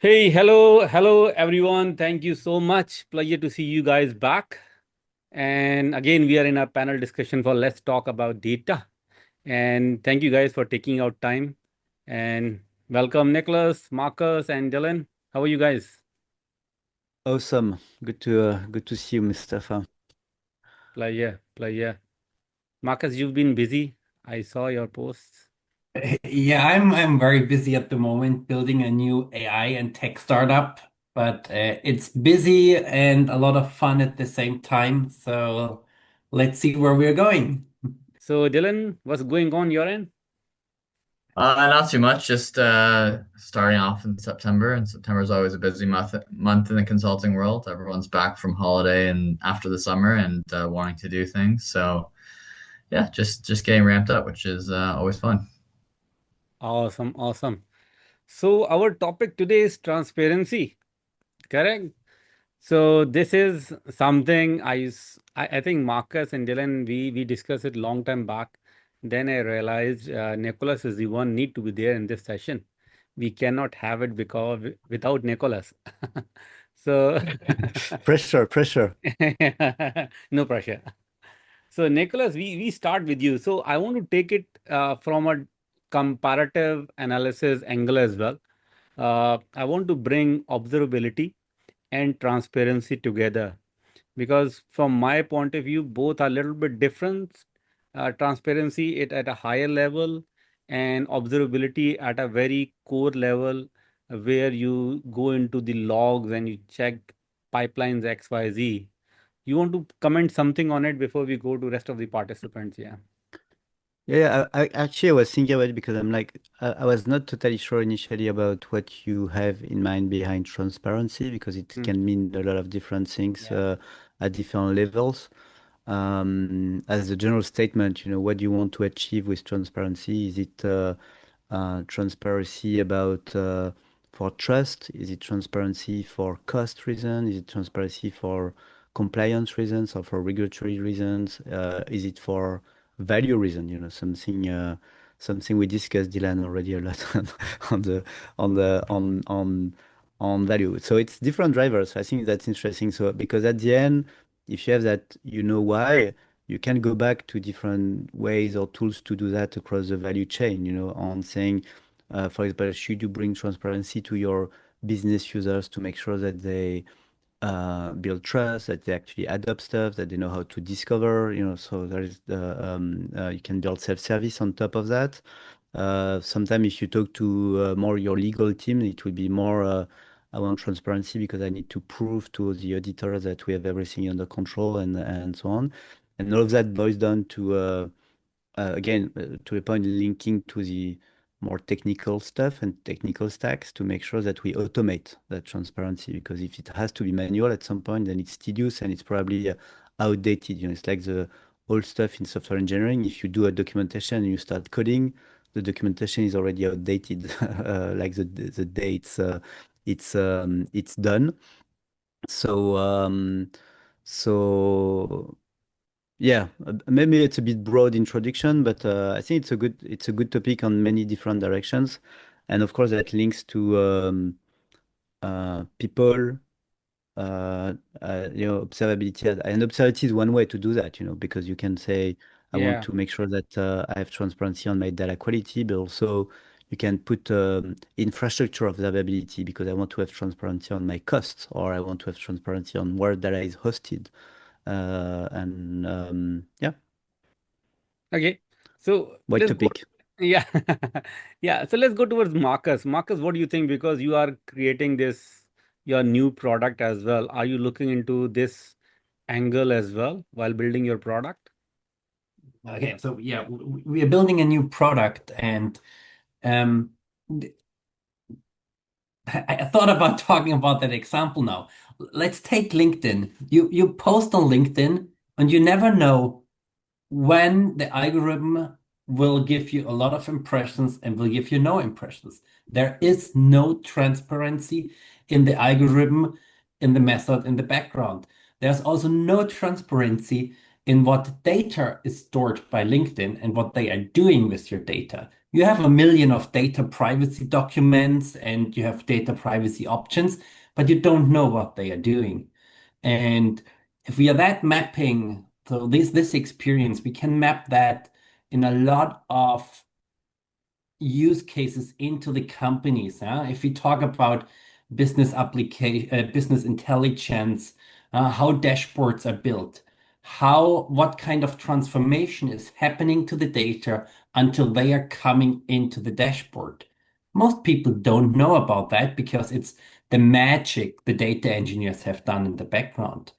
Hey, hello everyone. Thank you so much. Pleasure to see you guys back. And again, we are in a panel discussion for Let's Talk About Data. And thank you guys for taking out time. And welcome, Nicholas, Marcus, and Dylan. How are you guys? Awesome. Good to see you, Mustafa. Pleasure. Marcus, you've been busy. I saw your posts. Yeah, I'm very busy at the moment building a new AI and tech startup, but it's busy and a lot of fun at the same time. So let's see where we're going. So, Dylan, what's going on your end? Not too much. Just starting off in September, and September is always a busy month in the consulting world. Everyone's back from holiday and after the summer and wanting to do things. So yeah, just getting ramped up, which is always fun. Awesome. So, our topic today is transparency, correct? So this is something I think Marcus and Dylan we discussed it long time back. Then I realized Nicholas is the one need to be there in this session. We cannot have it because without Nicholas. So Pressure. no pressure. So Nicholas, we start with you. So I want to take it from a comparative analysis angle as well. I want to bring observability and transparency together because from my point of view both are a little bit different. Transparency it at a higher level and observability at a very core level, where you go into the logs and you check pipelines XYZ. You want to comment something on it before we go to rest of the participants? Yeah. Yeah, I was thinking about it because I was not totally sure initially about what you have in mind behind transparency because it Mm, can mean a lot of different things yeah. at different levels. As a general statement, what do you want to achieve with transparency? Is it transparency about for trust? Is it transparency for cost reasons? Is it transparency for compliance reasons or for regulatory reasons? Is it for value reason? Something we discussed, Dylan, already a lot on the on the on value. So it's different drivers. I think that's interesting. So because at the end, if you have that, why you can go back to different ways or tools to do that across the value chain, on saying, for example, should you bring transparency to your business users to make sure that they build trust, that they actually adopt stuff, that they know how to discover, so there is you can build self-service on top of that. Sometimes if you talk to more your legal team, it will be more, I want transparency because I need to prove to the auditor that we have everything under control and so on. And all of that boils down to again, to a point linking to the more technical stuff and technical stacks to make sure that we automate that transparency. Because if it has to be manual at some point, then it's tedious and it's probably outdated. It's like the old stuff in software engineering. If you do a documentation and you start coding, the documentation is already outdated, like the day it's done. So so yeah, maybe it's a bit broad introduction, but I think it's a good topic on many different directions, and of course that links to people, observability, and observability is one way to do that, because you can say I want Yeah. to make sure that I have transparency on my data quality, but also you can put infrastructure observability because I want to have transparency on my costs, or I want to have transparency on where data is hosted, and yeah. Okay. So White let's go. topic. Yeah. Yeah. So let's go towards Marcus. Marcus, what do you think? Because you are creating this, your new product as well. Are you looking into this angle as well while building your product? Okay, so yeah, we are building a new product, and um, I thought about talking about that example now. Let's take LinkedIn. You post on LinkedIn, and you never know when the algorithm will give you a lot of impressions and will give you no impressions. There is no transparency in the algorithm, in the method, in the background. There's also no transparency in what data is stored by LinkedIn and what they are doing with your data. you have a million of data privacy documents and you have data privacy options, but you don't know what they are doing. And if we are that mapping, so this experience, we can map that in a lot of use cases into the companies. If we talk about business application, business intelligence, how dashboards are built, what kind of transformation is happening to the data until they are coming into the dashboard. Most people don't know about that because it's the magic the data engineers have done in the background.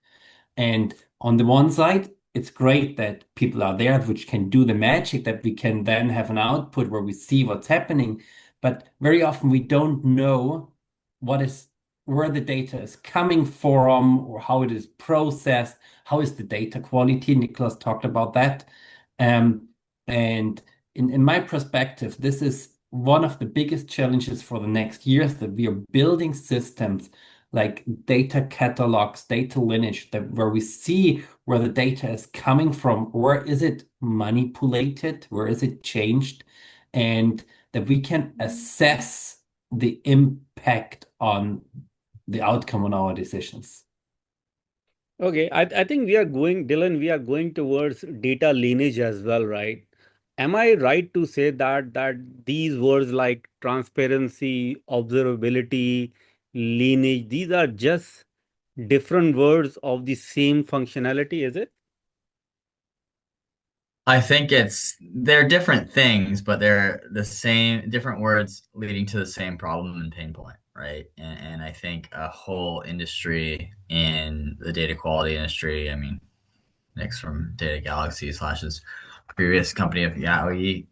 And on the one side, it's great that people are there which can do the magic, that we can then have an output where we see what's happening. But very often we don't know where the data is coming from or how it is processed, how is the data quality. Nicolas talked about that. Um, and in my perspective, this is one of the biggest challenges for the next years, that we are building systems like data catalogs, data lineage, where we see where the data is coming from, where is it manipulated, where is it changed, and that we can assess the impact on the outcome on our decisions. Okay, I think we are going, Dylan, we are going towards data lineage as well, right? Am I right to say that these words like transparency, observability, lineage, these are just different words of the same functionality, is it? I think they're different things, but they're the same, different words leading to the same problem and pain point, right? And I think a whole industry in the data quality industry, I mean, Nick's from Data Galaxy slash his previous company of YOOI,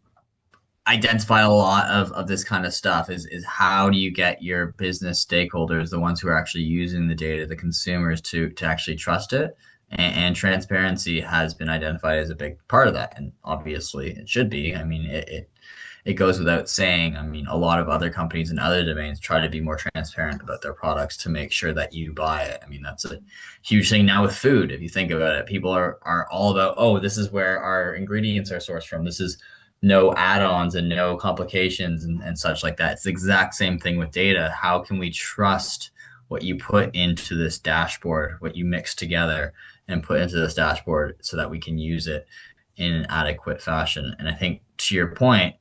identified a lot of this kind of stuff is how do you get your business stakeholders, the ones who are actually using the data, the consumers, to actually trust it. And transparency has been identified as a big part of that. And obviously it should be. I mean, it goes without saying. I mean, a lot of other companies in other domains try to be more transparent about their products to make sure that you buy it. I mean, that's a huge thing now with food. If you think about it, people are all about, oh, this is where our ingredients are sourced from. This is no add-ons and no complications and such like that. It's the exact same thing with data. How can we trust what you put into this dashboard, what you mix together and put into this dashboard so that we can use it in an adequate fashion? And I think to your point,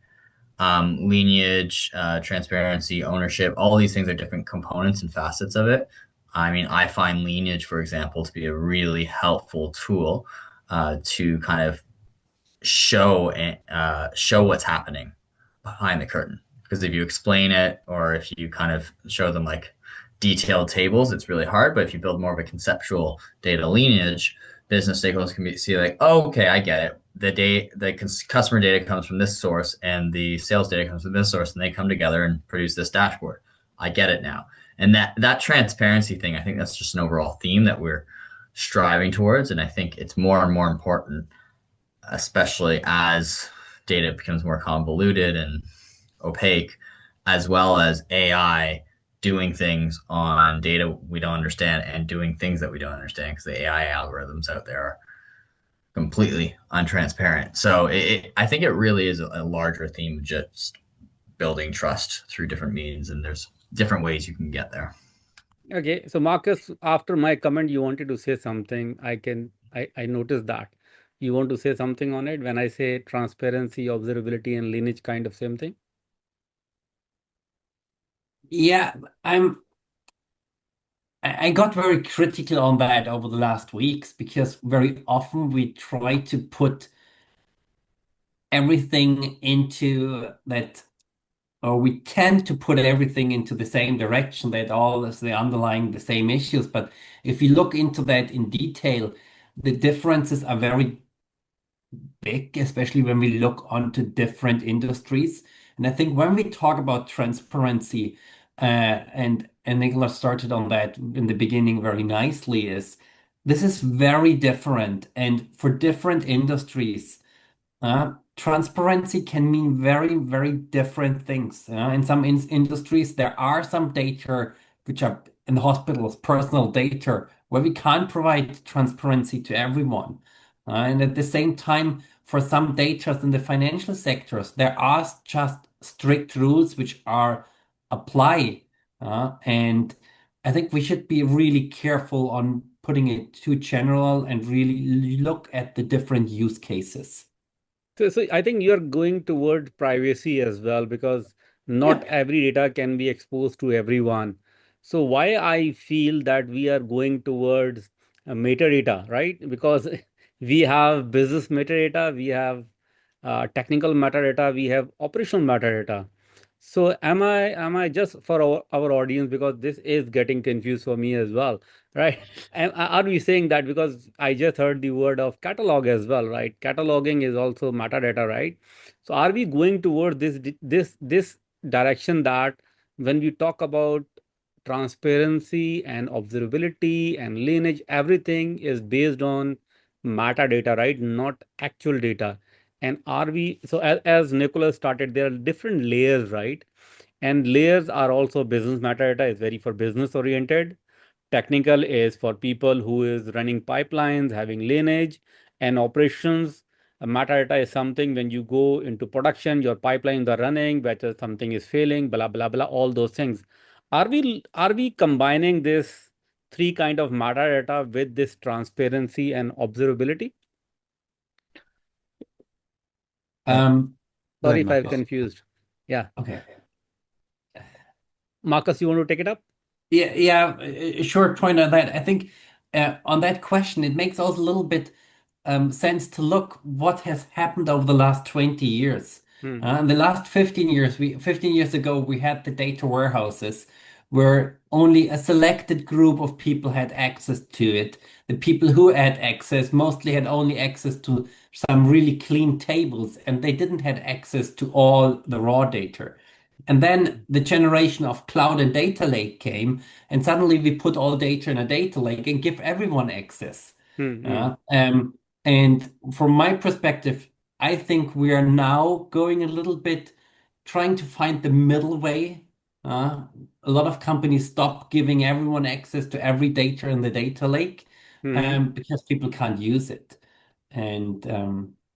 lineage, transparency, ownership, all these things are different components and facets of it. I mean, I find lineage, for example, to be a really helpful tool to kind of show what's happening behind the curtain. Because if you explain it or if you kind of show them like detailed tables, it's really hard. But if you build more of a conceptual data lineage, business stakeholders can see like, oh, okay, I get it. The customer data comes from this source and the sales data comes from this source, and they come together and produce this dashboard. I get it now. And that transparency thing, I think that's just an overall theme that we're striving towards. And I think it's more and more important, especially as data becomes more convoluted and opaque, as well as AI doing things on data we don't understand and doing things that we don't understand, because the AI algorithms out there are completely untransparent. So I think it really is a larger theme of just building trust through different means, and there's different ways you can get there. Okay, so Marcus, after my comment, you wanted to say something. I noticed that. You want to say something on it when I say transparency, observability, and lineage kind of same thing? Yeah, I got very critical on that over the last weeks because very often we try to put everything into that, or we tend to put everything into the same direction, that all is the underlying the same issues. But if you look into that in detail, the differences are very big, especially when we look onto different industries. And I think when we talk about transparency, and Nicolas started on that in the beginning very nicely, is this is very different. And for different industries, transparency can mean very, very different things. In some industries, there are some data which are in the hospitals, personal data, where we can't provide transparency to everyone. And at the same time, for some data in the financial sectors, there are just strict rules which are apply. And I think we should be really careful on putting it too general and really look at the different use cases. So I think you're going toward privacy as well, because not Yeah. every data can be exposed to everyone. So why I feel that we are going towards metadata, right? Because we have business metadata, we have technical metadata, we have operational metadata. So am I just for our audience, because this is getting confused for me as well, right? Are we saying that, because I just heard the word of catalog as well, right? Cataloging is also metadata, right? So are we going toward this direction, that when we talk about transparency and observability and lineage, everything is based on metadata, right? Not actual data. And are we, so as Nicolas started, there are different layers, right? And layers are also business metadata is very for business oriented. Technical is for people who is running pipelines, having lineage and operations. Metadata is something when you go into production, your pipelines are running, whether something is failing, blah blah blah, all those things. Are we combining this three kind of metadata with this transparency and observability? Um, Go Sorry ahead, if I've Markus. confused. Yeah. okay. Marcus, you want to take it up? Yeah, a short point on that. I think on that question, it makes also a little bit sense to look what has happened over the last 20 years. Hmm. In the last 15 years, 15 years ago, we had the data warehouses where only a selected group of people had access to it. The people who had access mostly had only access to some really clean tables, and they didn't have access to all the raw data. And then the generation of cloud and data lake came, and suddenly we put all data in a data lake and give everyone access. Hmm. Hmm. Uh, um, and from my perspective, I think we are now going a little bit trying to find the middle way. A lot of companies stop giving everyone access to every data in the data lake Hmm. because people can't use it. And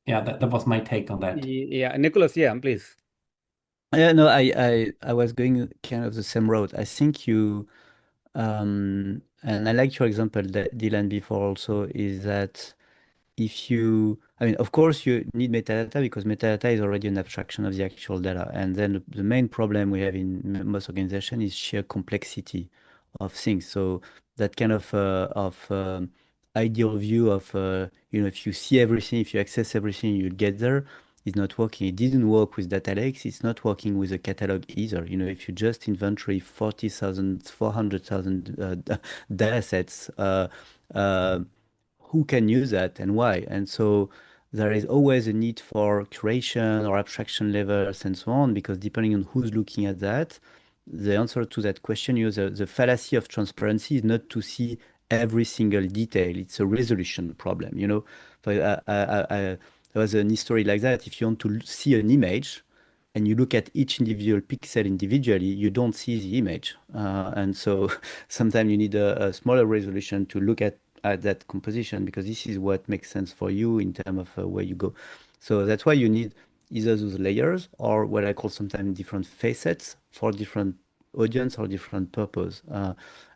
yeah, that was my take on that. Yeah, Nicholas, yeah, please. Yeah, no, I was going kind of the same road. I think you and I like your example that Dylan before also is that if you, I mean, of course, you need metadata because metadata is already an abstraction of the actual data. And then the main problem we have in most organizations is sheer complexity of things. So that kind of ideal view of, if you see everything, if you access everything, you'll get there is not working. It didn't work with data lakes. It's not working with a catalog either. If you just inventory 40,000, 400,000 data sets, uh, who can use that and why? And so there is always a need for curation or abstraction levels and so on, because depending on who's looking at that, the answer to that question, the fallacy of transparency is not to see every single detail. It's a resolution problem. But there was an history like that. If you want to see an image and you look at each individual pixel individually, you don't see the image. And so sometimes you need a smaller resolution to look at that composition, because this is what makes sense for you in terms of where you go. So that's why you need either those layers or what I call sometimes different facets for different audience or different purpose.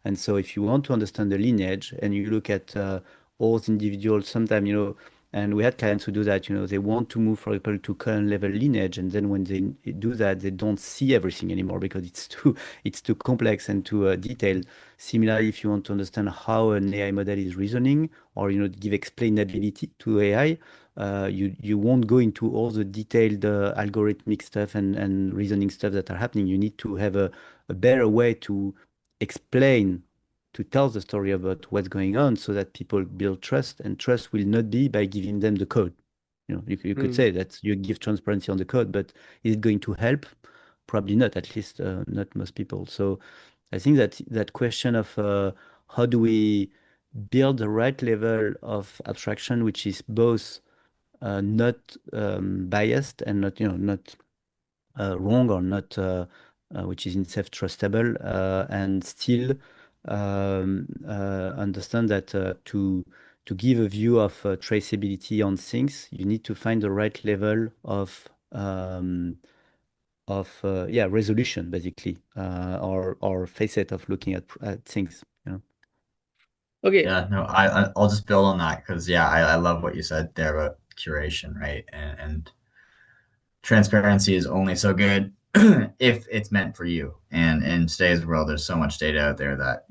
And so if you want to understand the lineage and you look at all the individuals, sometimes, and we had clients who do that, they want to move, for example, to current level lineage. And then when they do that, they don't see everything anymore because it's too complex and too detailed. Similarly, if you want to understand how an AI model is reasoning or, give explainability to AI, you won't go into all the detailed algorithmic stuff and reasoning stuff that are happening. You need to have a better way to explain, to tell the story about what's going on so that people build trust. And trust will not be by giving them the code. You could Hmm. say that you give transparency on the code, but is it going to help? Probably not, at least not most people. So I think that question of how do we build the right level of abstraction, which is both not biased and not wrong or not, which is in self-trustable, and still understand that to to give a view of traceability on things, you need to find the right level of resolution, basically, or facet of looking at things. Okay. Yeah, no, I'll just build on that because yeah, I love what you said there about curation, right? And transparency is only so good if it's meant for you. And in today's world, there's so much data out there that,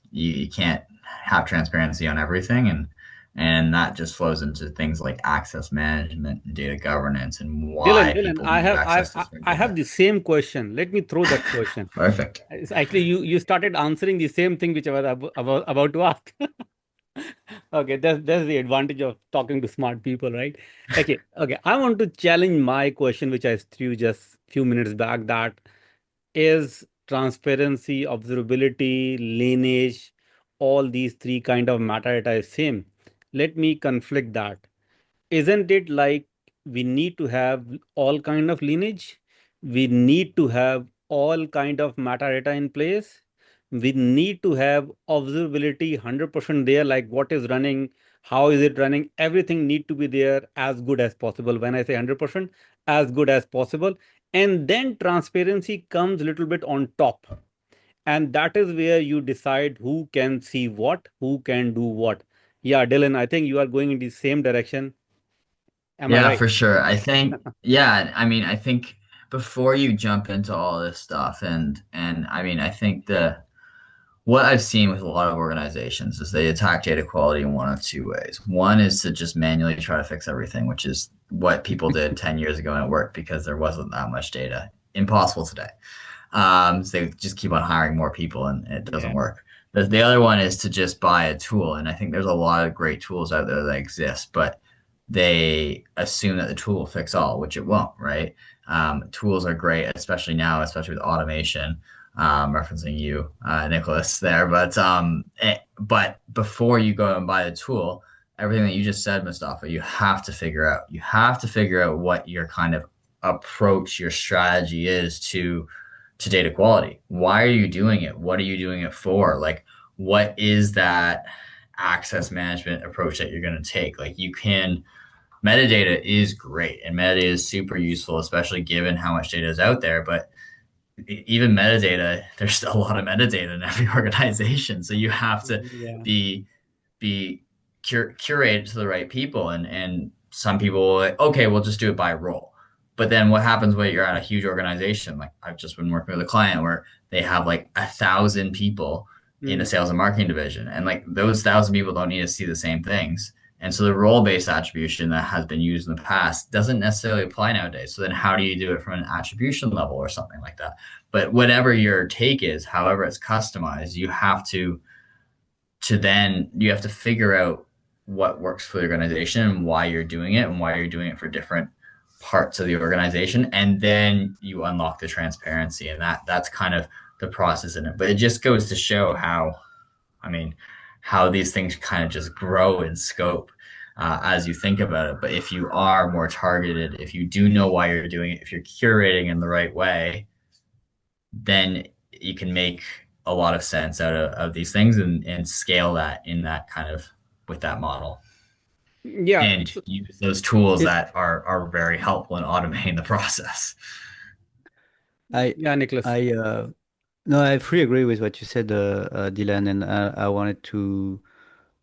you can't have transparency on everything. And that just flows into things like access management and data governance and Dylan, why Dylan, people need access to certain I have data. the same question. Let me throw that question. Perfect. It's actually, you started answering the same thing which I was about to ask. Okay, that's the advantage of talking to smart people, right? Okay. I want to challenge my question, which I threw just few minutes back. That is transparency, observability, lineage, all these three kind of metadata is same. Let me conflict that. Isn't it like we need to have all kind of lineage? We need to have all kind of metadata in place. We need to have observability 100% there, like what is running, how is it running, everything need to be there as good as possible. When I say 100%, as good as possible. And then transparency comes a little bit on top. And that is where you decide who can see what, who can do what. Yeah, Dylan, I think you are going in the same direction. Am I Yeah, right? for sure. I mean, I think before you jump into all this stuff and I mean, I think what I've seen with a lot of organizations is they attack data quality in one of two ways. One is to just manually try to fix everything, which is what people did 10 years ago and it worked because there wasn't that much data. Impossible today. So they just keep on hiring more people and it doesn't Yeah. work. The other one is to just buy a tool. And I think there's a lot of great tools out there that exist, but they assume that the tool will fix all, which it won't, right? Tools are great, especially now, especially with automation, referencing you, Nicolas, there. But before you go and buy the tool, everything that you just said, Mustafa, you have to figure out. You have to figure out what your kind of approach, your strategy is to data quality. Why are you doing it? What are you doing it for? Like, what is that access management approach that you're going to take? Like, metadata is great and metadata is super useful, especially given how much data is out there. But even metadata, there's still a lot of metadata in every organization. So you have to Yeah. be curated to the right people. And some people will like, okay, we'll just do it by role. But then what happens when you're at a huge organization? Like I've just been working with a client where they have like 1,000 people in a Mm. sales and marketing division. And like those 1,000 people don't need to see the same things. And so the role-based attribution that has been used in the past doesn't necessarily apply nowadays. So then how do you do it from an attribution level or something like that? But whatever your take is, however it's customized, you have to figure out what works for the organization and why you're doing it and why you're doing it for different parts of the organization, and then you unlock the transparency, and that's kind of the process in it. But it just goes to show how, I mean, how these things kind of just grow in scope as you think about it. But if you are more targeted, if you do know why you're doing it, if you're curating in the right way, then you can make a lot of sense out of these things and scale that in that kind of with that model Yeah. and use those tools It, that are very helpful in automating the process. I, Yeah, Nicholas. I, no, I fully agree with what you said, Dylan, and I wanted to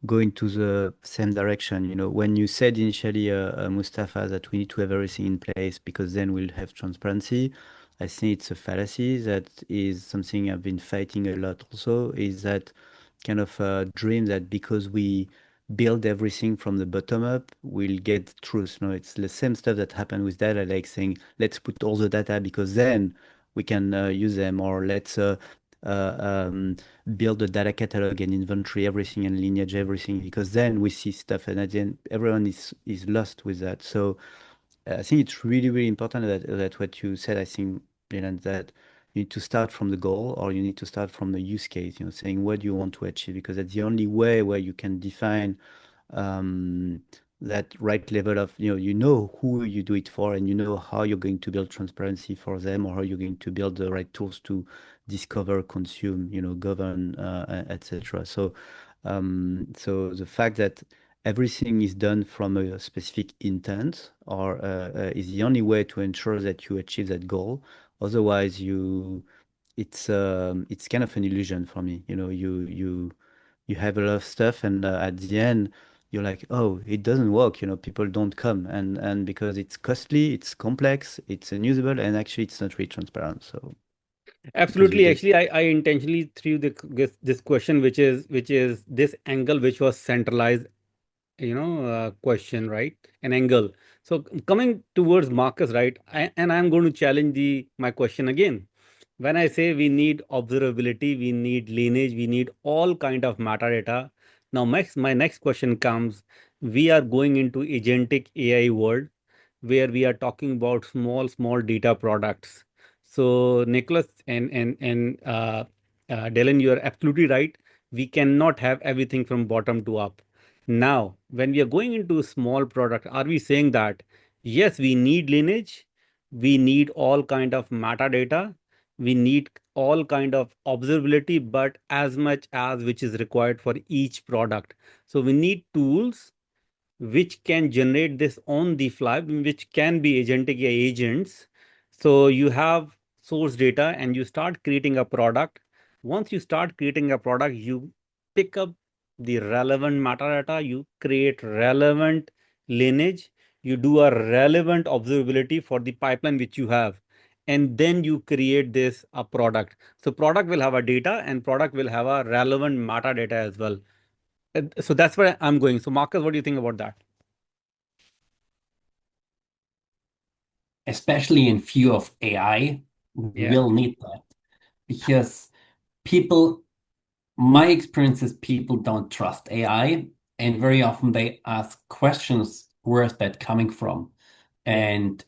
go into the same direction. When you said initially, Mustafa, that we need to have everything in place because then we'll have transparency, I think it's a fallacy. That is something I've been fighting a lot also, is that kind of dream that because we build everything from the bottom up, we'll get truth. No, it's the same stuff that happened with data, like saying, let's put all the data because then we can use them, or let's uh, um, build a data catalog and inventory everything and lineage everything because then we see stuff, and at the end everyone is lost with that. So I think it's really, really important that what you said, I think, Leland, that you need to start from the goal or you need to start from the use case, saying what do you want to achieve, because that's the only way where you can define um, that right level of, who you do it for, and you know how you're going to build transparency for them, or how you're going to build the right tools to discover, consume, govern, etc. So the fact that everything is done from a specific intent, or is the only way to ensure that you achieve that goal. Otherwise, it's kind of an illusion for me. You have a lot of stuff, and at the end, you're like, oh, it doesn't work. People don't come, and because it's costly, it's complex, it's unusable, and actually, it's not really transparent. So because you Absolutely. get Actually, I intentionally threw this question, which is this angle, which was centralized, question, right? An angle. So coming towards Marcus, right? And I'm going to challenge the my question again. When I say we need observability, we need lineage, we need all kind of metadata. Now, my next question comes. We are going into agentic AI world where we are talking about small data products. So Nicholas and Dylan, you are absolutely right. We cannot have everything from bottom to up. Now, when we are going into small product, are we saying that yes, we need lineage, we need all kind of metadata, we need all kind of observability, but as much as which is required for each product. So we need tools which can generate this on the fly, which can be agentic AI agents. So you have source data and you start creating a product. Once you start creating a product, you pick up the relevant metadata, you create relevant lineage, you do a relevant observability for the pipeline which you have. And then you create this a product. So product will have a data and product will have a relevant metadata as well. So that's where I'm going. So Marcus, what do you think about that? Especially in view of AI, we Yeah. will need that because people, my experience is people don't trust AI, and very often they ask questions, where is that coming from? Yeah. And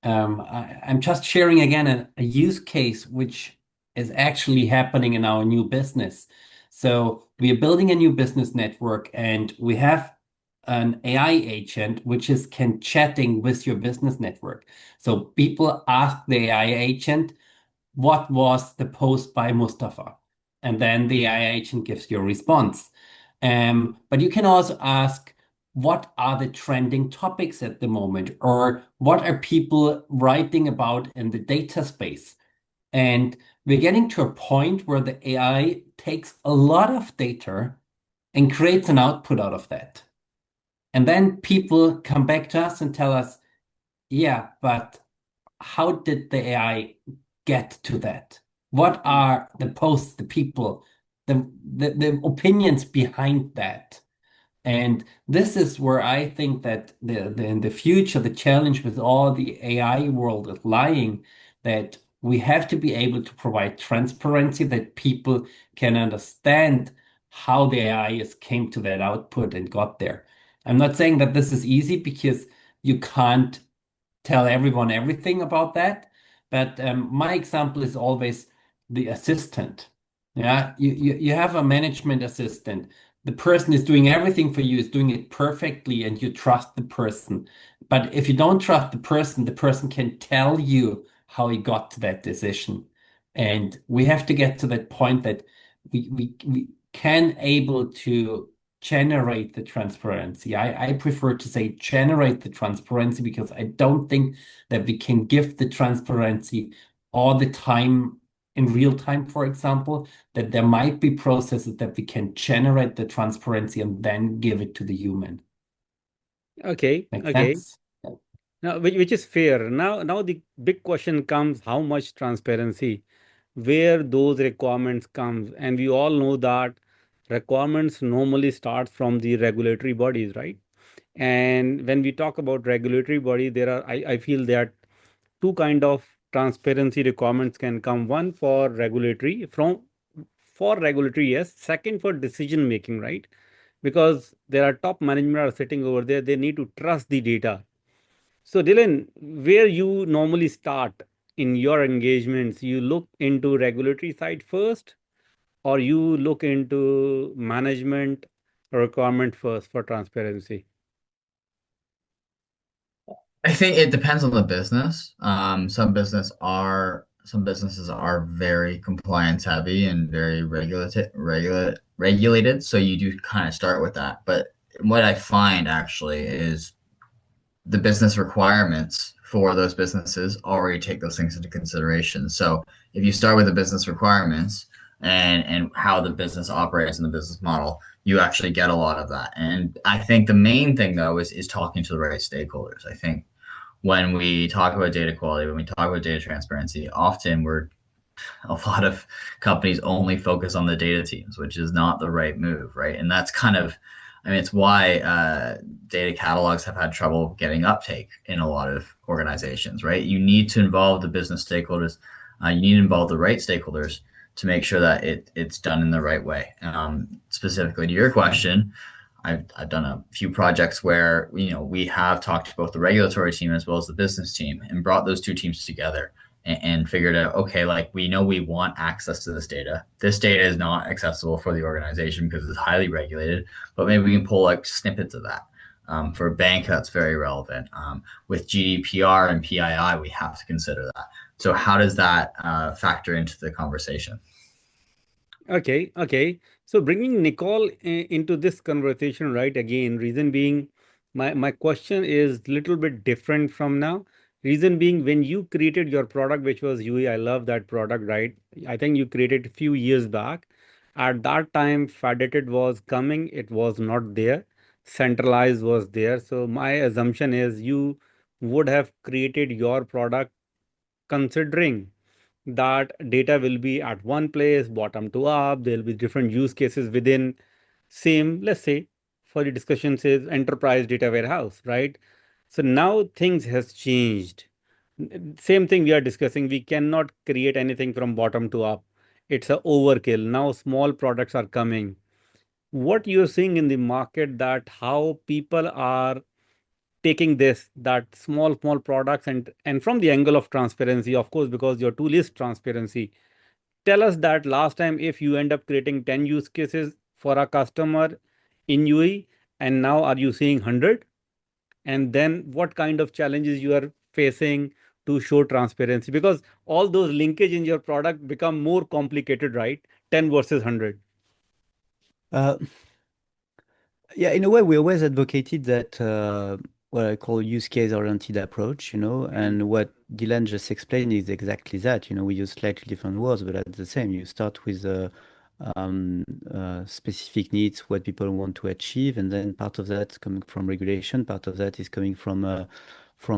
I'm just sharing again a use case which is actually happening in our new business. So we are building a new business network, and we have an AI agent which is can chatting with your business network. So people ask the AI agent, what was the post by Mustafa? And then the AI agent gives you a response. But you can also ask, what are the trending topics at the moment? Or what are people writing about in the data space? And we're getting to a point where the AI takes a lot of data and creates an output out of that. And then people come back to us and tell us, yeah, but how did the AI get to that? What are the posts, the people, the opinions behind that? And this is where I think that in the future, the challenge with all the AI world is lying, that we have to be able to provide transparency that people can understand how the AI is came to that output and got there. I'm not saying that this is easy because you can't tell everyone everything about that. But my example is always the assistant. Yeah, you have a management assistant. The person is doing everything for you, is doing it perfectly, and you trust the person. But if you don't trust the person can tell you how he got to that decision. And we have to get to that point that we can able to generate the transparency. I prefer to say generate the transparency because I don't think that we can give the transparency all the time in real time, for example, that there might be processes that we can generate the transparency and then give it to the human. Okay. Make Okay. sense? Now, which is fair. Now the big question comes: how much transparency? Where those requirements comes, and we all know that requirements normally start from the regulatory bodies, right? And when we talk about regulatory body, I feel that two kind of transparency requirements can come. One for regulatory, for regulatory, yes. Second for decision making, right? Because there are top management are sitting over there, they need to trust the data. So Dylan, where you normally start in your engagements, you look into regulatory side first, or you look into management requirement first for transparency? I think it depends on the business. Some businesses are very compliance heavy and very regulated. So you do kind of start with that. But what I find actually is the business requirements for those businesses already take those things into consideration. So if you start with the business requirements and how the business operates in the business model, you actually get a lot of that. And I think the main thing though is talking to the right stakeholders. I think when we talk about data quality, when we talk about data transparency, often we're a lot of companies only focus on the data teams, which is not the right move, right? And that's kind of, I mean, it's why data catalogs have had trouble getting uptake in a lot of organizations, right? You need to involve the business stakeholders. You need to involve the right stakeholders to make sure that it's done in the right way. Specifically to your question, I've done a few projects where we have talked to both the regulatory team as well as the business team and brought those two teams together and figured out, okay, like we know we want access to this data. This data is not accessible for the organization because it's highly regulated, but maybe we can pull like snippets of that. For a bank, that's very relevant. With GDPR and PII, we have to consider that. So how does that factor into the conversation? Okay. So bringing Nicole into this conversation, right? Again, reason being, my question is little bit different from now. Reason being, when you created your product, which was YOOI, I love that product, right? I think you created a few years back. At that time, federated was coming, it was not there. Centralized was there. So my assumption is you would have created your product considering that data will be at one place, bottom to up. There'll be different use cases within same, let's say, for the discussion says enterprise data warehouse, right? So now things has changed. Same thing we are discussing. We cannot create anything from bottom to up. It's a overkill. Now small products are coming. What you're seeing in the market that how people are taking this that small products and from the angle of transparency, of course, because your tool is transparency. Tell us that last time if you end up creating 10 use cases for a customer in UE and now are you seeing 100, and then what kind of challenges you are facing to show transparency, because all those linkage in your product become more complicated, right? 10 versus 100. Uh, Yeah, in a way, we always advocated that what I call use case oriented approach, and what Dylan just explained is exactly that. We use slightly different words, but at the same. You start with specific needs, what people want to achieve, and then part of that coming from regulation, part of that is coming from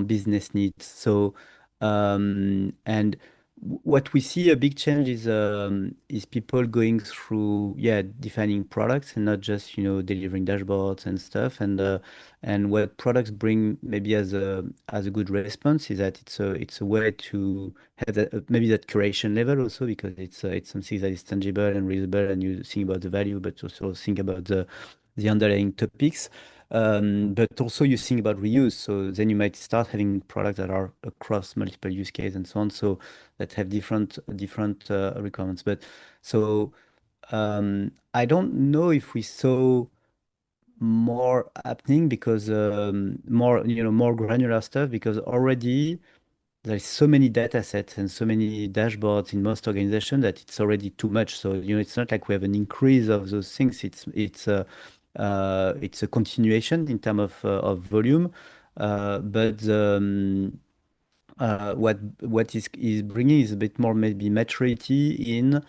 business needs. So, and what we see a big change is people going through, defining products and not just, delivering dashboards and stuff. And what products bring maybe as a good response is that it's a way to have that, maybe that curation level also, because it's something that is tangible and reusable, and you think about the value, but also think about the underlying topics. But also you think about reuse. So then you might start having products that are across multiple use cases and so on. So that have different requirements. But so I don't know if we saw more happening because more granular stuff, because already there's so many data sets and so many dashboards in most organizations that it's already too much. So it's not like we have an increase of those things. It's a continuation in terms of volume, but what is bringing is a bit more maybe maturity in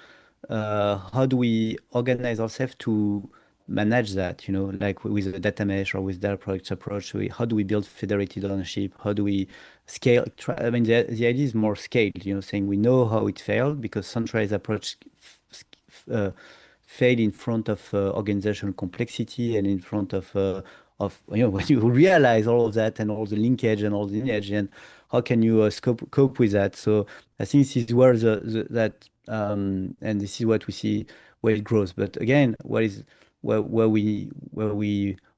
how do we organize ourselves to manage that, like with a data mesh or with data products approach. How do we build federated ownership? How do we scale? I mean, the idea is more scaled, saying we know how it failed because centralized approach uh, failed in front of organizational complexity and in front of when you realize all of that and all the linkage and all the lineage, and how can you cope with that? So I think this is where that and this is what we see where it grows. But again, where we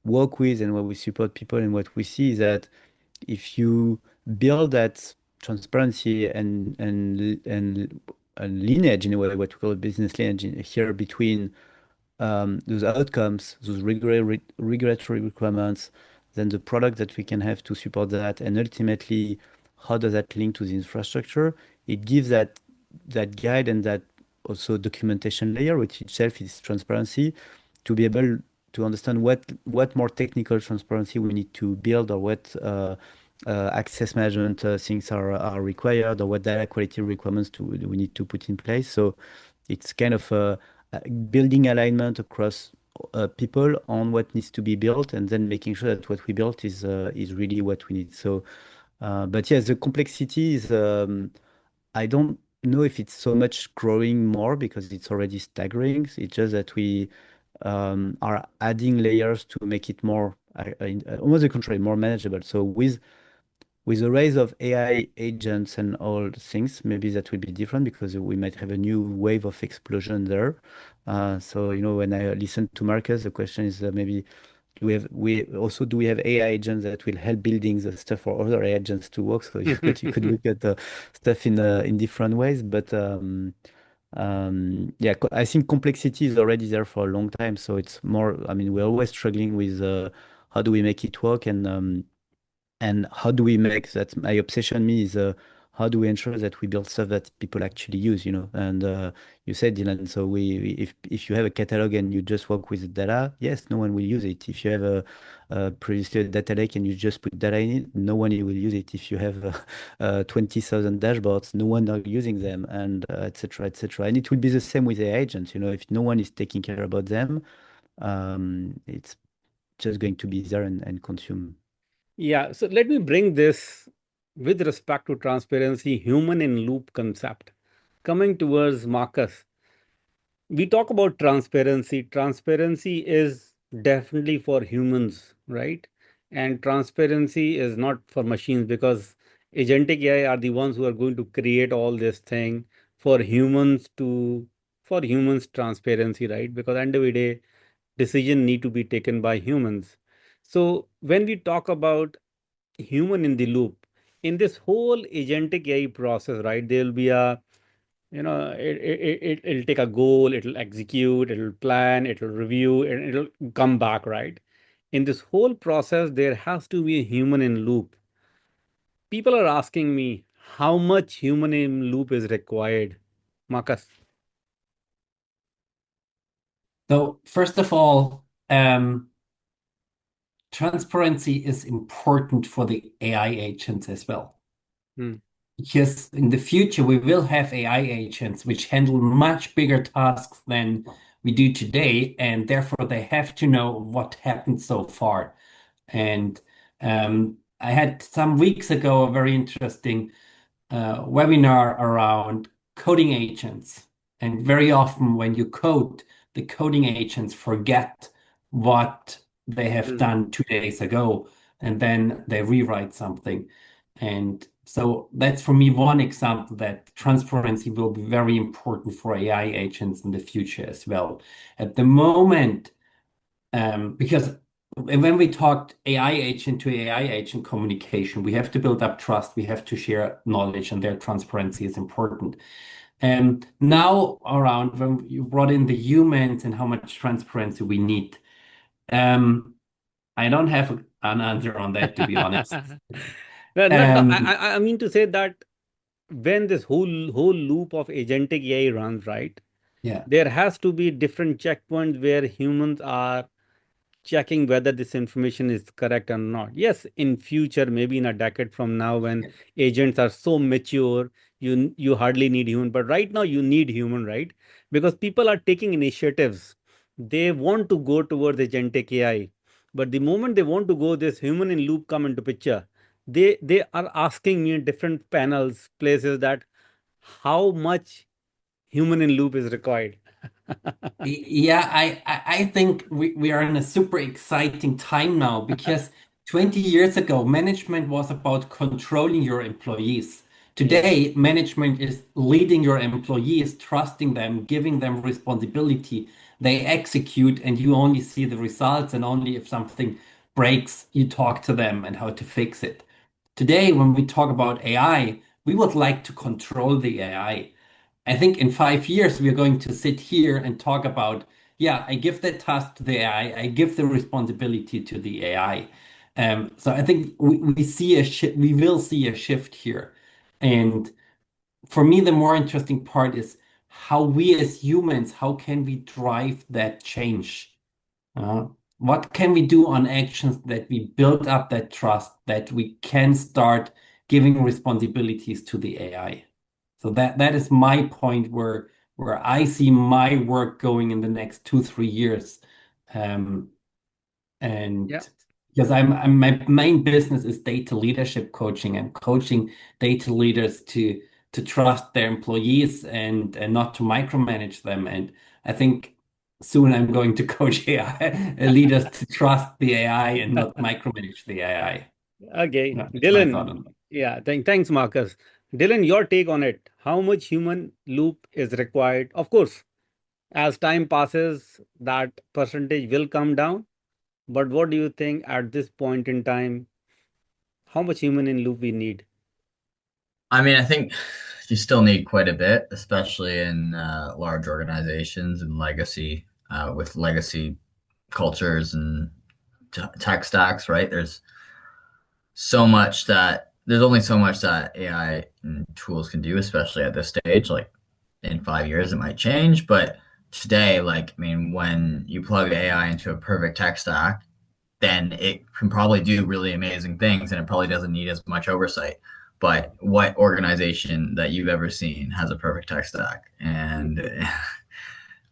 work with and where we support people, and what we see is that if you build that transparency and lineage, in a way, what we call a business lineage here between those outcomes, those regulatory requirements, then the product that we can have to support that, and ultimately, how does that link to the infrastructure? It gives that guide and that also documentation layer, which itself is transparency, to be able to understand what more technical transparency we need to build, or what access management things are required, or what data quality requirements we need to put in place. So it's kind of building alignment across people on what needs to be built, and then making sure that what we built is really what we need. So, but yes, the complexity is. I don't know if it's so much growing more because it's already staggering. It's just that we are adding layers to make it more, almost the contrary, more manageable. So with the rise of AI agents and all things, maybe that will be different because we might have a new wave of explosion there. So, when I listen to Markus, the question is maybe do we have AI agents that will help building the stuff for other AI agents to work? So you could look at the stuff in different ways, but yeah, I think complexity is already there for a long time. So it's more, I mean, we're always struggling with how do we make it work, and how do we make that? My obsession me is how do we ensure that we build stuff that people actually use, And you said, Dylan, so if you have a catalog and you just work with the data, yes, no one will use it. If you have a previously a data lake and you just put data in it, no one will use it. If you have 20,000 dashboards, no one are using them, and et cetera, et cetera. And it will be the same with the agents. If no one is taking care about them, it's just going to be there and consume. Yeah, so let me bring this with respect to transparency, human in loop concept. Coming towards Marcus, we talk about transparency. Transparency is definitely for humans, right? And transparency is not for machines, because agentic AI are the ones who are going to create all this thing for humans transparency, right? Because end of the day, decision need to be taken by humans. So when we talk about human in the loop, in this whole agentic AI process, right, there will be a, it'll take a goal, it'll execute, it'll plan, it'll review, and it'll come back, right? In this whole process, there has to be a human in loop. People are asking me how much human in loop is required, Marcus. So first of all, transparency is important for the AI agents as well. Hmm. Because in the future, we will have AI agents which handle much bigger tasks than we do today, and therefore they have to know what happened so far. And I had some weeks ago a very interesting webinar around coding agents. And very often, when you code, the coding agents forget what they have done 2 days ago, and then they rewrite something. And so that's for me one example that transparency will be very important for AI agents in the future as well. At the moment, because when we talked AI agent to AI agent communication, we have to build up trust, we have to share knowledge, and their transparency is important. Now, around when you brought in the humans and how much transparency we need, I don't have an answer on that, to be honest. No, I mean to say that when this whole loop of agentic AI runs, right, Yeah. there has to be different checkpoints where humans are checking whether this information is correct or not. Yes, in future, maybe in a decade from now, when agents are so mature, you hardly need human. But right now, you need human, right? Because people are taking initiatives. They want to go towards agentic AI, but the moment they want to go, this human in loop come into picture. They are asking me in different panels, places, that how much human in loop is required. Yeah, I think we are in a super exciting time now because 20 years ago, management was about controlling your employees. Yeah. Today, management is leading your employees, trusting them, giving them responsibility. They execute, and you only see the results, and only if something breaks, you talk to them and how to fix it. Today, when we talk about AI, we would like to control the AI. I think in 5 years, we're going to sit here and talk about, yeah, I give the task to the AI, I give the responsibility to the AI. So I think we see we will see a shift here. And for me, the more interesting part is how we as humans, how can we drive that change? what can we do on actions that we build up that trust, that we can start giving responsibilities to the AI? So that is my point where I see my work going in the next 2, 3 years. Um, Yeah. and because my main business is data leadership coaching and coaching data leaders to trust their employees and not to micromanage them. And I think soon I'm going to coach AI leaders to trust the AI and not micromanage the AI. Okay, Yeah, that's my thought Dylan. on that. Yeah, thanks, Marcus. Dylan, your take on it. How much human loop is required? Of course, as time passes, that percentage will come down. But what do you think at this point in time? How much human in loop we need? I mean, I think you still need quite a bit, especially in large organizations and legacy with legacy cultures and tech stacks, right? There's only so much that AI and tools can do, especially at this stage. Like in 5 years, it might change, but today, like, I mean, when you plug AI into a perfect tech stack, then it can probably do really amazing things and it probably doesn't need as much oversight. But what organization that you've ever seen has a perfect tech stack? And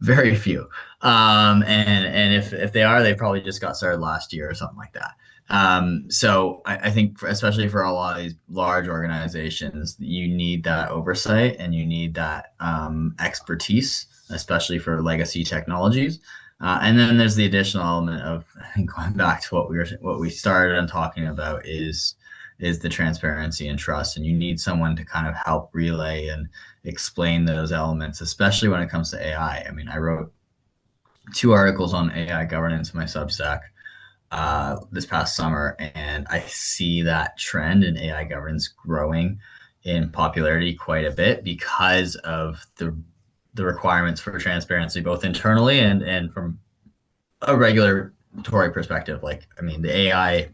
very few. And if they are, they probably just got started last year or something like that. So I think especially for a lot of these large organizations, you need that oversight and you need that expertise, especially for legacy technologies. And then there's the additional element of, I think, going back to what we started on talking about is the transparency and trust, and you need someone to kind of help relay and explain those elements, especially when it comes to AI. I mean, I wrote 2 articles on AI governance in my Substack this past summer, and I see that trend in AI governance growing in popularity quite a bit because of the requirements for transparency, both internally and from a regulatory perspective. Like, I mean, the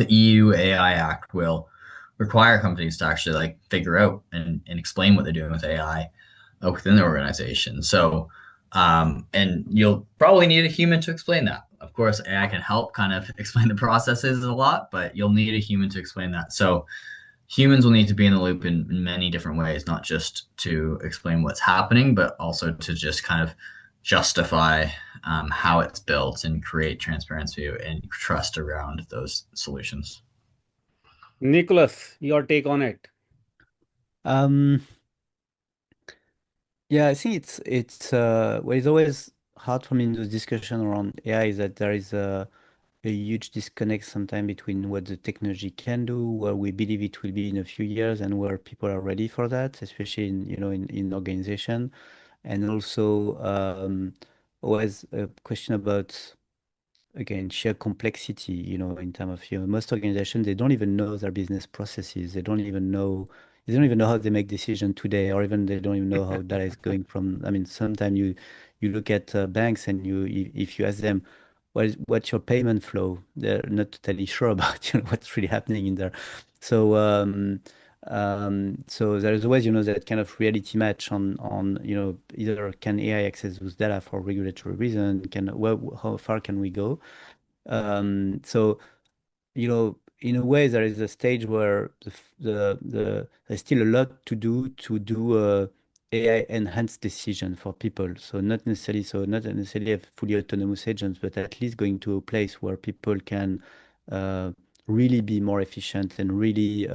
EU AI Act will require companies to actually like figure out and explain what they're doing with AI within the organization. So, and you'll probably need a human to explain that. Of course, AI can help kind of explain the processes a lot, but you'll need a human to explain that. So humans will need to be in the loop in many different ways, not just to explain what's happening, but also to just kind of justify how it's built and create transparency and trust around those solutions. Nicholas, your take on it. Um, yeah, I think it's what is always hard for me in the discussion around AI is that there is a huge disconnect sometimes between what the technology can do, where we believe it will be in a few years, and where people are ready for that, especially in in organization, and also always a question about again sheer complexity, in terms of most organizations they don't even know their business processes. They don't even know how they make decisions today, or even they don't even know how data is going from. I mean, sometimes you look at banks and if you ask them what's your payment flow, they're not totally sure about what's really happening in there. So there is always that kind of reality match on either can AI access those data for regulatory reason, how far can we go. So in a way, there is a stage where there's still a lot to do AI enhanced decision for people. So not necessarily have fully autonomous agents, but at least going to a place where people can uh, really be more efficient and really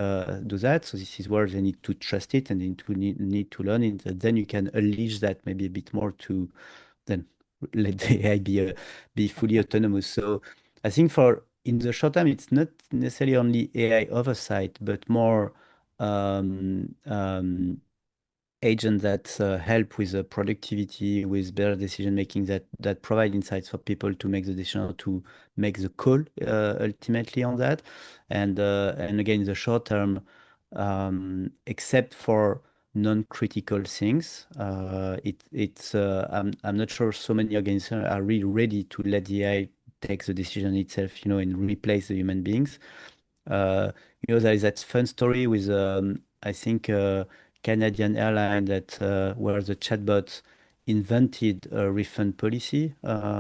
do that. So this is where they need to trust it and need to learn it. And then you can unleash that maybe a bit more to then let the AI be fully autonomous. So I think for in the short term, it's not necessarily only AI oversight, but more um, um, agents that help with productivity, with better decision making, that provide insights for people to make the decision or to make the call ultimately on that. And again, in the short term, except for non-critical things, I'm not sure so many organizations are really ready to let the AI take the decision itself, and replace the human beings. There is that fun story with I think Canadian airline that where the chatbot invented a refund policy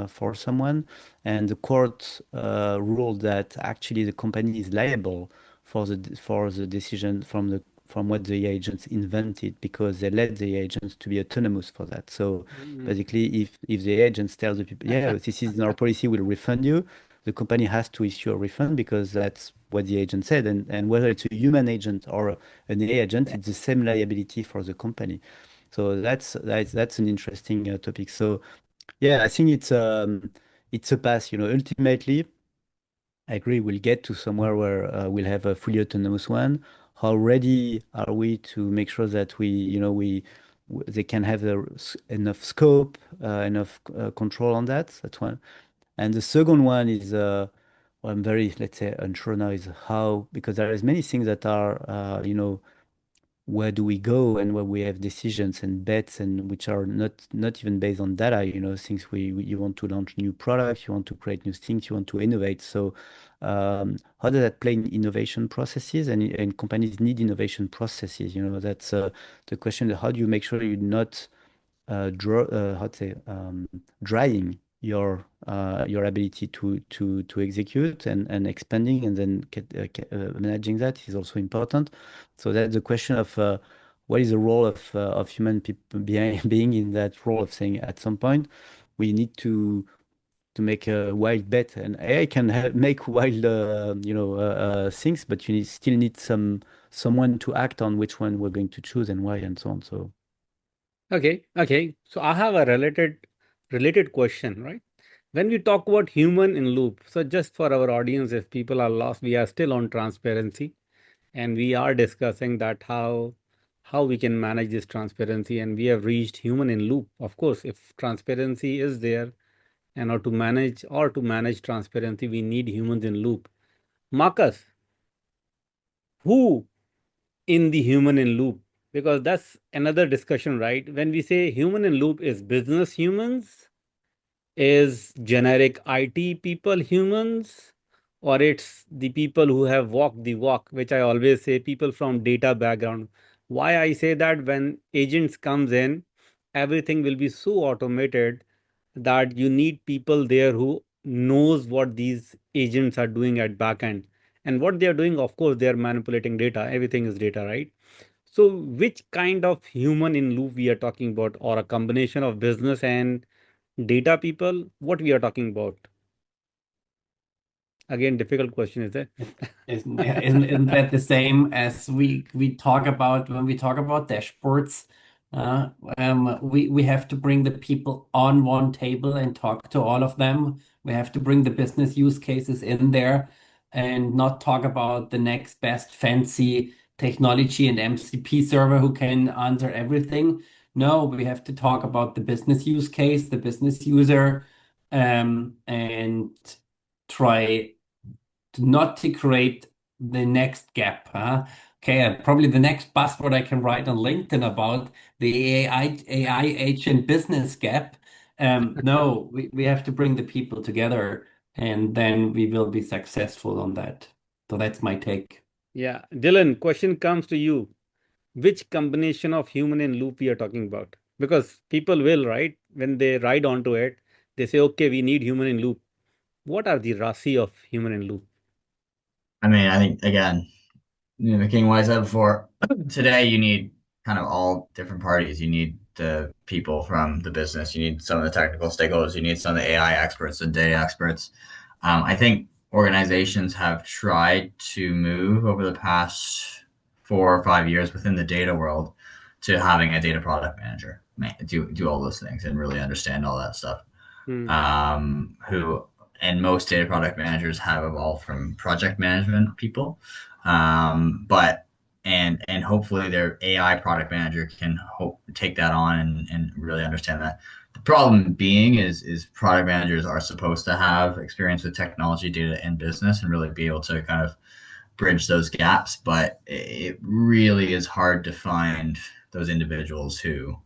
for someone, and the court ruled that actually the company is liable for the decision from what the agents invented, because they let the agents to be autonomous for that. So basically, if the agents tell the people, yeah, this is our policy, we'll refund you, the company has to issue a refund because that's what the agent said. And whether it's a human agent or an AI agent, it's the same liability for the company. So that's an interesting topic. So yeah, I think it's a path. Ultimately, I agree. We'll get to somewhere where we'll have a fully autonomous one. How ready are we to make sure that they can have enough scope, enough control on that? That's one. And the second one is, well, I'm very, let's say, unsure now, is how, because there is many things that are, where do we go, and where we have decisions and bets, and which are not even based on data, things you want to launch new products, you want to create new things, you want to innovate. So how does that play in innovation processes, and companies need innovation processes? That's the question. How do you make sure you're not how to say, drying your ability to execute, and expanding, and then managing that is also important. So that's the question of what is the role of human people being in that role of saying, at some point we need to make a wild bet, and AI can make wild things, but still need someone to act on which one we're going to choose and why, and so on. So Okay. So I have a related question, right? When we talk about human in loop, so just for our audience, if people are lost, we are still on transparency, and we are discussing that how we can manage this transparency, and we have reached human in loop. Of course, if transparency is there, and or to manage transparency, we need humans in loop. Marcus, who in the human in loop? Because that's another discussion, right? When we say human in loop, is business humans, is generic IT people humans, or it's the people who have walked the walk, which I always say, people from data background. Why I say that? When agents comes in, everything will be so automated that you need people there who knows what these agents are doing at back end. And what they are doing, of course, they are manipulating data. Everything is data, right? So which kind of human in loop we are talking about, or a combination of business and data people, what we are talking about? Again, difficult question, is it? Isn't that the same as we talk about when we talk about dashboards? We have to bring the people on one table and talk to all of them. We have to bring the business use cases in there and not talk about the next best fancy technology and MCP server who can answer everything. No, we have to talk about the business use case, the business user, and try not to create the next gap. Okay, probably the next buzzword I can write on LinkedIn about the AI agent business gap. No, we have to bring the people together, and then we will be successful on that. So that's my take. Yeah, Dylan, question comes to you. Which combination of human in loop we are talking about? Because people will, right, when they ride onto it, they say, okay, we need human in loop. What are the RASI of human in loop? I mean, I think again, King Wise said before, today you need kind of all different parties. You need the people from the business, you need some of the technical stakeholders, you need some of the AI experts and data experts. I think organizations have tried to move over the past 4 or 5 years within the data world to having a data product manager do all those things and really understand all that stuff. Hmm. Who and most data product managers have evolved from project management people, but and hopefully their AI product manager can take that on and really understand that. The problem being is product managers are supposed to have experience with technology, data, and business, and really be able to kind of bridge those gaps. But it really is hard to find those individuals who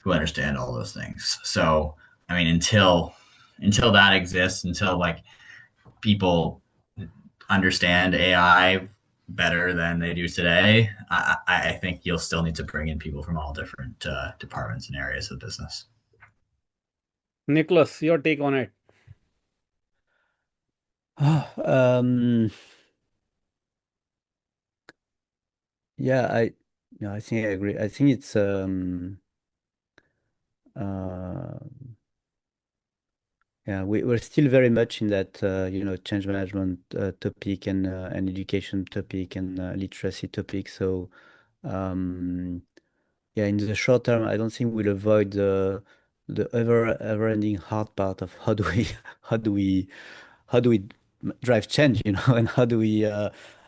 understand all those things. So I mean, until that exists, until like people understand AI better than they do today, I think you'll still need to bring in people from all different departments and areas of business. Nicholas, your take on it. Um, yeah, I think I agree. I think it's uh, yeah, we're still very much in that change management topic and education topic and literacy topic. So um, yeah, in the short term, I don't think we'll avoid the ever-ending hard part of how do we how do we how do we drive change, and how do we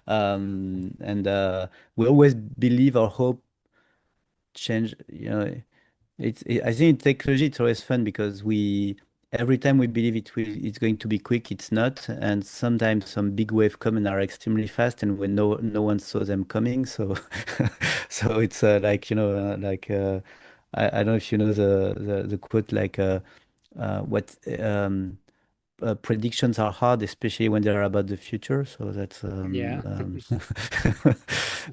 and we always believe or hope change, I think in technology it's always fun because we every time we believe it's going to be quick, it's not, and sometimes some big wave come and are extremely fast, and when no one saw them coming, so so it's like I don't know if you know the quote like what predictions are hard, especially when they're about the future. So that's Yeah.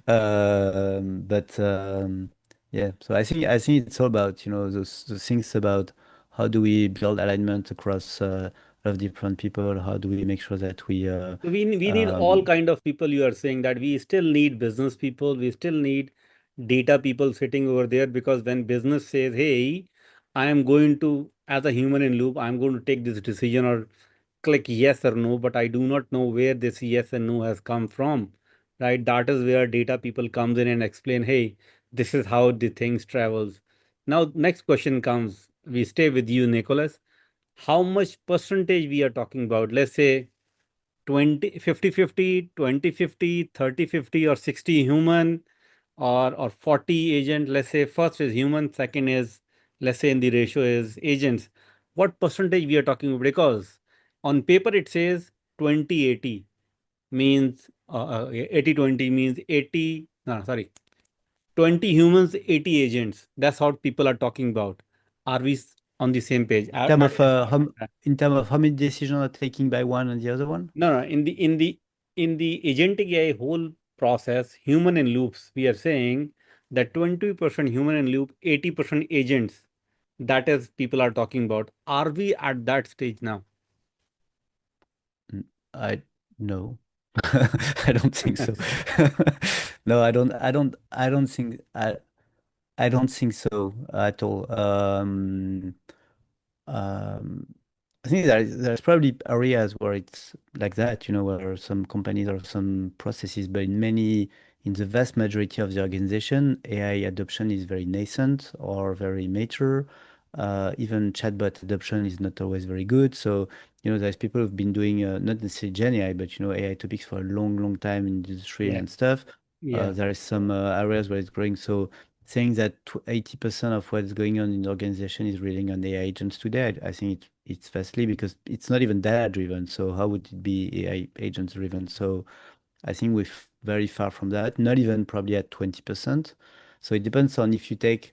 but yeah. So I think it's all about those things about how do we build alignment across a lot of different people. How do we make sure that we So we need all um, kind of people. You are saying that we still need business people. We still need data people sitting over there, because when business says, "Hey, I am going to, as a human in loop, I'm going to take this decision or click yes or no, but I do not know where this yes and no has come from," right? That is where data people comes in and explain, "Hey, this is how the things travels." Now, next question comes. We stay with you, Nicholas. How much percentage we are talking about? Let's say 20, 50, 50, 20, 50, 30, 50, or 60 human, or 40 agent. Let's say first is human, second is, let's say in the ratio is agents. What percentage we are talking about? Because on paper it says 20/80, means 80/20 means 80, no, sorry, 20 humans, 80 agents. That's how people are talking about. Are we on the same page? in terms of Uh, in terms of how many decisions are taken by one and the other one. No, no. In the agentic AI whole process, human in loops, we are saying that 20% human in loop, 80% agents. That is, people are talking about. Are we at that stage now? Mm, I no, I don't think so. No, I don't think I don't think so at all. Um, I think there's probably areas where it's like that, where some companies or some processes, but in the vast majority of the organization, AI adoption is very nascent or very mature. Even chatbot adoption is not always very good. So, there's people who've been doing not necessarily Gen AI, but AI topics for a long, long time in the industry Yeah, and stuff. yeah. There is some areas where it's growing. So saying that 80% of what's going on in the organization is relying on AI agents today, I think it's vastly because it's not even data driven. So how would it be AI agents driven? So I think we're very far from that, not even probably at 20%. So it depends on if you take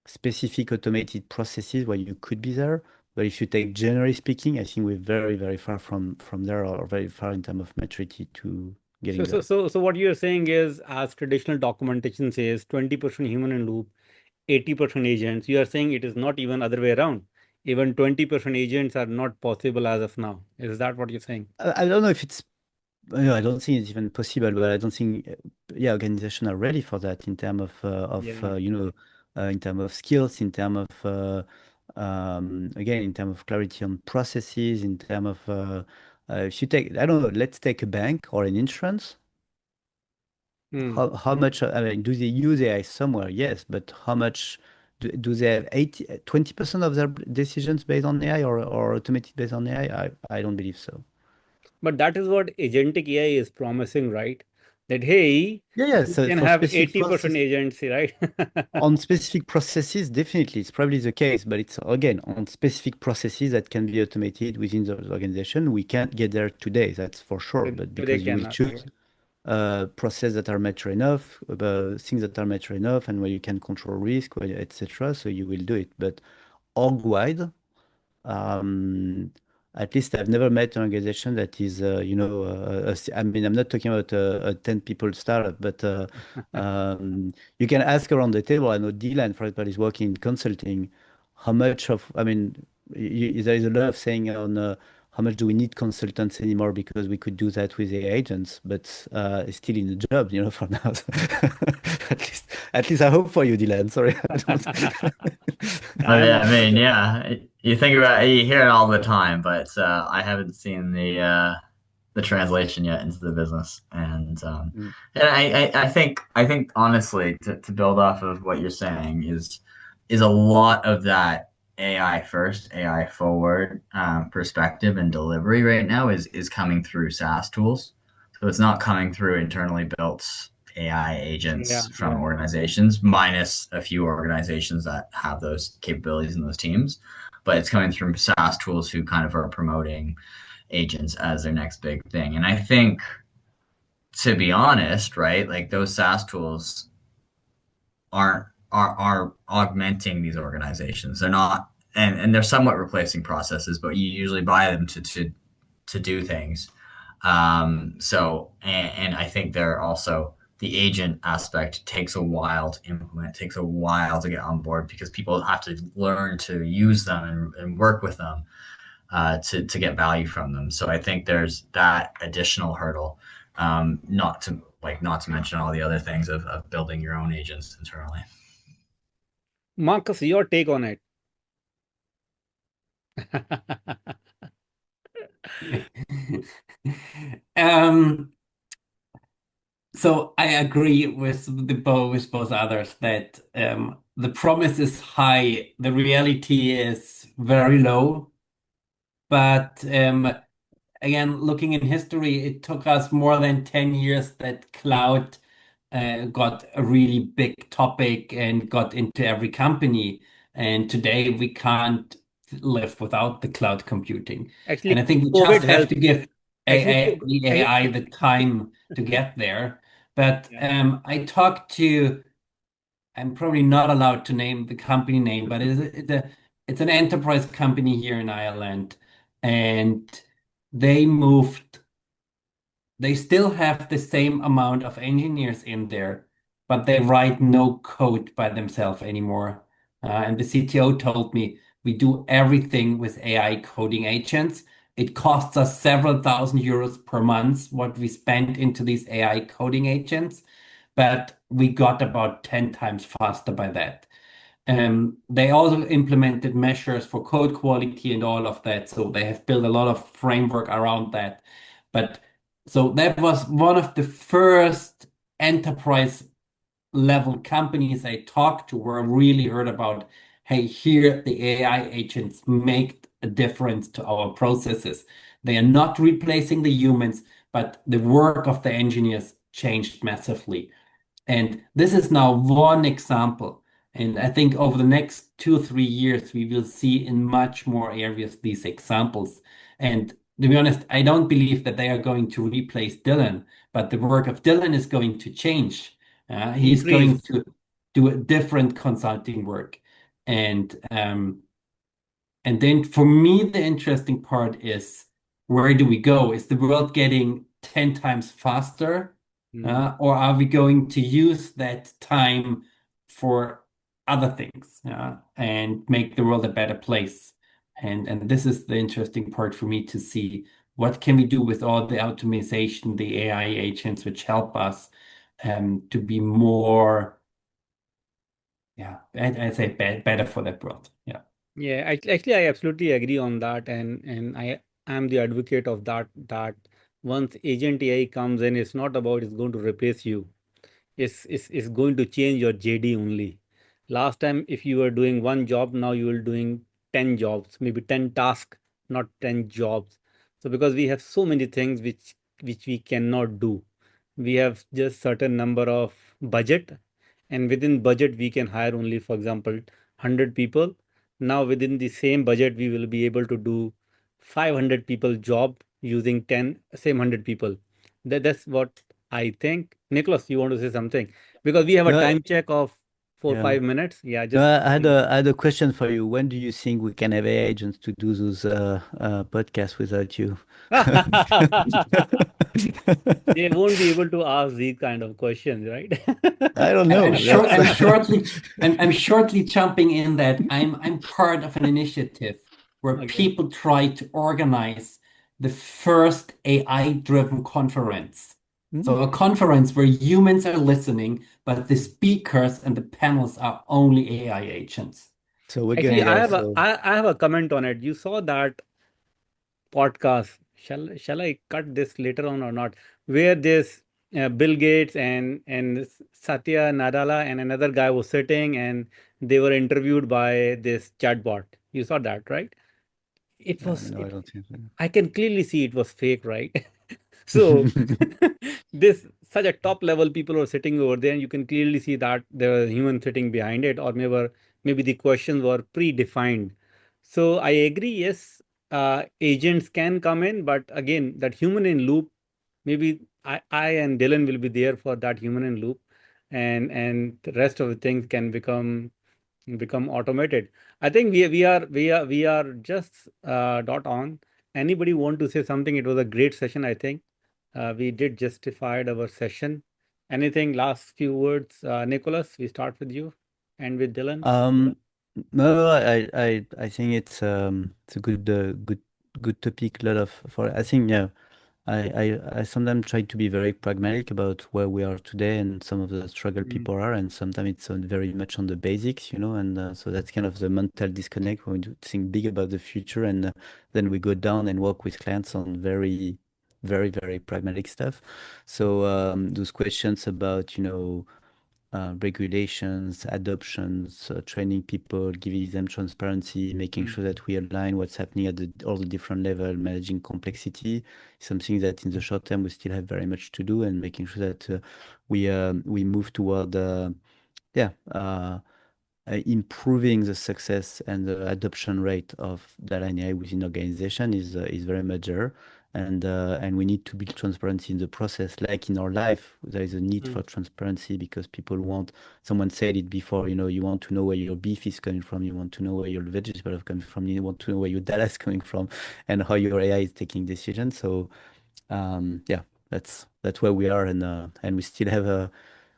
specific automated processes where you could be there. But if you take generally speaking, I think we're very, very far from there or very far in terms of maturity to So, getting so, there. so, so what you're saying is, as traditional documentation says, 20% human in loop, 80% agents. You are saying it is not even other way around. Even 20% agents are not possible as of now. Is that what you're saying? I don't know if it's I don't think it's even possible, but I don't think, yeah, organizations are ready for that in terms Yeah. in terms of skills, in terms of, again, in terms of clarity on processes, in terms of, if you take, I don't know, let's take a bank or an insurance. Hmm. How much, I mean, do they use AI somewhere? Yes, but how much do they have 20% of their decisions based on AI or automated based on AI? I don't believe so. But that is what agentic AI is promising, right? That, hey, Yeah, yeah. you So can for have specific 80% process, agency, right? on specific processes, definitely, it's probably the case, but it's again on specific processes that can be automated within the organization. We can't get there today, that's for sure. But They because you will cannot. choose process that are mature enough, things that are mature enough, and where you can control risk, etc. So you will do it. But org-wide, um, at least I've never met an organization that is, I mean, I'm not talking about a 10 people startup, but you can ask around the table. I know Dylan, for example, is working in consulting. How much of, I mean, there is a lot of saying on how much do we need consultants anymore because we could do that with the agents, but it's still in the job, for now. At least I hope for you, Dylan. Sorry. I'm I mean, optimistic. yeah, you think about it, you hear it all the time, but I haven't seen the translation yet into the business. Mm. And I think honestly, to build off of what you're saying is a lot of that AI first, AI forward perspective and delivery right now is coming through SaaS tools. So it's not coming through internally built AI Yeah, agents from yeah. organizations, minus a few organizations that have those capabilities in those teams. But it's coming from SaaS tools who kind of are promoting agents as their next big thing. And I think, to be honest, right, like those SaaS tools are augmenting these organizations. They're not, and they're somewhat replacing processes, but you usually buy them to do things. And I think they're also the agent aspect takes a while to implement, takes a while to get on board because people have to learn to use them and work with them to get value from them. So I think there's that additional hurdle, not to mention all the other things of building your own agents internally. Marcus, your take on it. Um, so I agree with both others that the promise is high, the reality is very low. But again, looking in history, it took us more than 10 years that cloud got a really big topic and got into every company. And today we can't live without the cloud computing. And Actually, I think we COVID just have helped. to give Actually, the AI the time to get there. But yeah. I'm probably not allowed to name the company name, but it's an enterprise company here in Ireland. And they moved they still have the same amount of engineers in there, but they write no code by themselves anymore. And the CTO told me we do everything with AI coding agents. It costs us several thousand euros per month what we spend into these AI coding agents, but we got about 10 times faster by that. They also implemented measures for code quality and all of that. So they have built a lot of framework around that. But so that was one of the first enterprise level companies I talked to where I really heard about, hey, here the AI agents make a difference to our processes. They are not replacing the humans, but the work of the engineers changed massively. And this is now one example. And I think over the next 2, 3 years, we will see in much more areas these examples. And to be honest, I don't believe that they are going to replace Dylan, but the work of Dylan is going to change. He's going Increase. to do a different consulting work. And and then for me, the interesting part is where do we go? Is the world getting 10 times faster? Mm. Or are we going to use that time for other things, and make the world a better place? And this is the interesting part for me to see what can we do with all the automation, the AI agents, which help us to be more, yeah, I'd say better for that world. Yeah. Yeah, actually, I absolutely agree on that, and I am the advocate of that. That once agent AI comes in, it's not about it's going to replace you. It's going to change your JD only. Last time, if you were doing one job, now you will doing 10 jobs, maybe 10 tasks, not 10 jobs. So because we have so many things which we cannot do, we have just certain number of budget, and within budget we can hire only, for example, 100 people. Now within the same budget, we will be able to do 500 people job using 10 same 100 people. That's what I think. Nicholas, you want to say something? Because we have a No, time check of four, yeah. 5 minutes. Yeah, No, just I had a question for you. When do you think we can have AI agents to do those podcasts without you? they won't be able to ask these kind of questions, right? I don't I'm, I'm know. short. That's I'm shortly jumping in that I'm part of an initiative where Okay. people tried to organize the first AI-driven conference. So a conference where humans are listening, but the speakers and the panels are only AI agents. So we're Actually, going I there. have a So I have a comment on it. You saw that podcast. Shall I cut this later on or not? Where this Bill Gates and Satya Nadella and another guy was sitting and they were interviewed by this chatbot. You saw that, right? It was no, I it. don't think so. I can clearly see it was fake, right? So this such a top level people were sitting over there, and you can clearly see that there was a human sitting behind it, or maybe the questions were predefined. So I agree, yes, agents can come in, but again, that human in loop, maybe I and Dylan will be there for that human in loop, and the rest of the things can become automated. I think we are just dot on. Anybody want to say something? It was a great session, I think. We did justified our session. Anything last few words, Nicholas? We start with you and with Dylan. Um, no, I think it's a good topic. A lot of for I think yeah, I sometimes try to be very pragmatic about where we are today and some of the struggle Mm, people are, and sometimes it's very much on the basics, and so that's kind of the mental disconnect when we do think big about the future, and then we go down and work with clients on very pragmatic stuff. So those questions about regulations, adoptions, training people, giving them transparency, making mm, sure that we align what's happening at all the different level, managing complexity, something that in the short term we still have very much to do, and making sure that we move toward yeah. Improving the success and the adoption rate of data and AI within organization is very major, and we need to build transparency in the process. Like in our life, there is a need mm. for transparency because people want. Someone said it before. You want to know where your beef is coming from. You want to know where your vegetables are coming from. You want to know where your data is coming from, and how your AI is taking decisions. So yeah, that's where we are, and we still have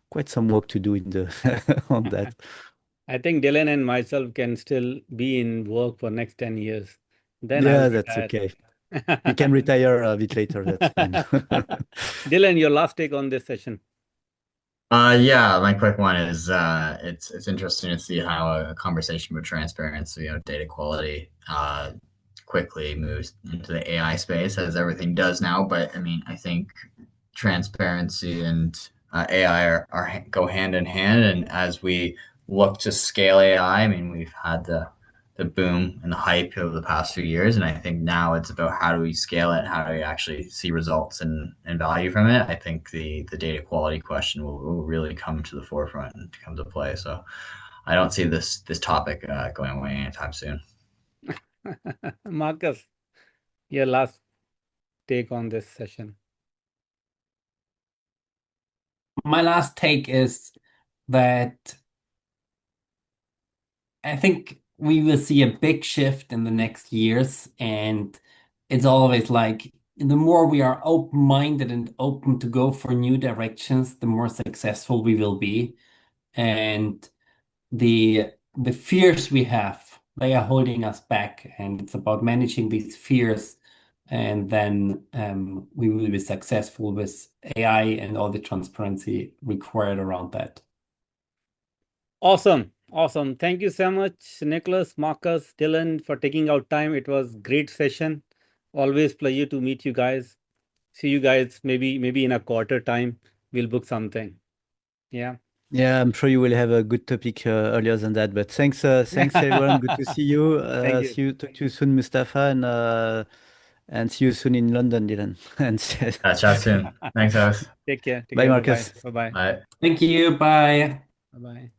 quite some work to do in the on that. I think Dylan and myself can still be in work for next 10 years. Then I will Yeah, that's retire. okay. You can retire a bit later. That's fine. Dylan, your last take on this session. Yeah, my quick one is it's interesting to see how a conversation with transparency, data quality, quickly moves into the AI space as everything does now. But I mean, I think transparency and AI are go hand in hand. And as we look to scale AI, I mean, we've had the boom and the hype over the past few years, and I think now it's about how do we scale it, how do we actually see results and value from it. I think the data quality question will really come to the forefront and come to play. So I don't see this topic going away anytime soon. Marcus, your last take on this session. My last take is that I think we will see a big shift in the next years, and it's always like the more we are open-minded and open to go for new directions, the more successful we will be. And the fears we have, they are holding us back, and it's about managing these fears, and then we will be successful with AI and all the transparency required around that. Awesome. Awesome. Thank you so much, Nicholas, Marcus, Dylan, for taking out time. It was great session. Always pleasure to meet you guys. See you guys maybe in a quarter time. We'll book something. Yeah. Yeah, I'm sure you will have a good topic earlier than that. But thanks everyone. Good to see you. Thank you. Talk to you soon, Mustafa, and see you soon in London, Dylan. And Chat soon. Thanks, Alex. Take care. Take bye, care. Bye bye. Marcus. Bye bye. Bye. Thank you. Bye. Bye bye.